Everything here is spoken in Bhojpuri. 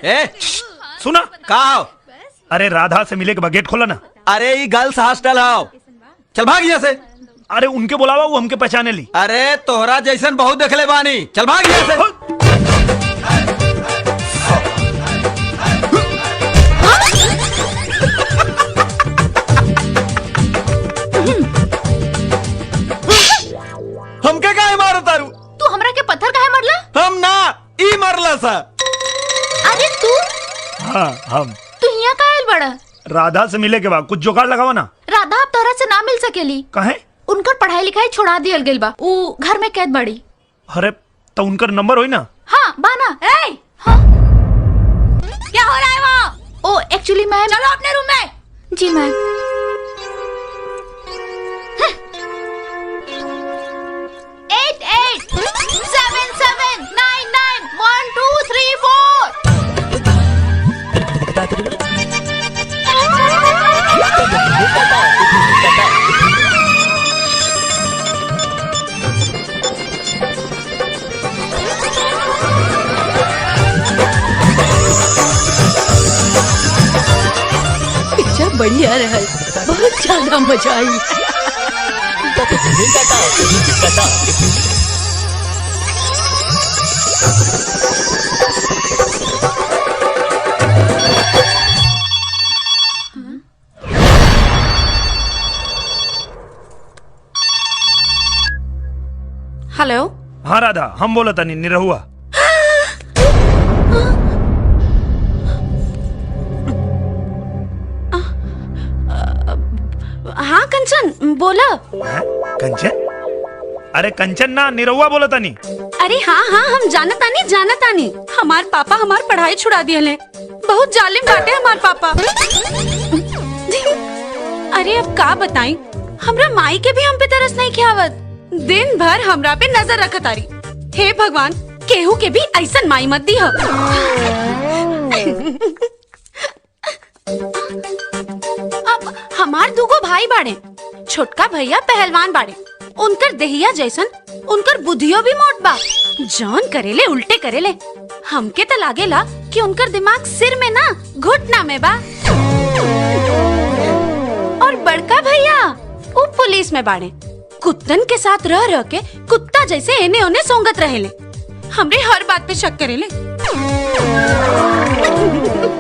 ए सुना का हो? अरे राधा से मिले के बाद गेट खोला ना। अरे ये गर्ल्स हॉस्टल आओ, चल भाग यहाँ से। अरे उनके बुलावा, वो हमके पहचाने ली। अरे तोहरा जैसन बहुत देखले बानी, चल भाग यहाँ से। हमके काहे मारो तारू? तू हमरा के पत्थर काहे मारला? हम ना ई मारला सा। अरे तू हाँ हम। तू यहाँ काहे आइल बड़ा? राधा से मिले के बाद कुछ जुगाड़ लगावा ना। राधा अब तोहरा से ना मिल सकेली। काहे? उनकर पढ़ाई लिखाई छोड़ा दियल गइल बा, ऊ घर में कैद बड़ी। अरे तो उनकर नंबर होई ना? हाँ बाना। हाँ? क्या हो रहा है वहाँ? ओ एक्चुअली मैम। चलो अपने रूम में। जी मैम। 88 77 99 1 2 3 पिक्चर बढ़िया रहा, बहुत ज्यादा मजा आई। हेलो। हाँ राधा, हम बोला था नहीं निरहुआ। हाँ कंचन बोला। कंचन? अरे कंचन ना, निरहुआ बोला था नहीं। अरे हाँ हाँ हम जानतानी। हमार पापा हमार पढ़ाई छुड़ा दिए, बहुत जालिम बाटे हमार पापा। अरे अब का बताई, हमरा माई के भी हम पे तरस नहीं खियावत, दिन भर हमरा पे नजर रखत आरी। हे भगवान, केहू के भी ऐसन माई मत दी हो। अब हमार दूगो भाई बाड़े, छोटका भैया पहलवान बाड़े, उनकर देहिया जैसन उनकर बुद्धियो भी मोट बा, जौन करेले उल्टे करेले। हमके तो लागेला कि उनकर दिमाग सिर में ना घुटना में बा। और बड़का भैया वो पुलिस में बाड़े, कुत्तन के साथ रह रह के कुत्ता जैसे एने ओने सोंगत रहेले, हमरे हर बात पे शक करेले।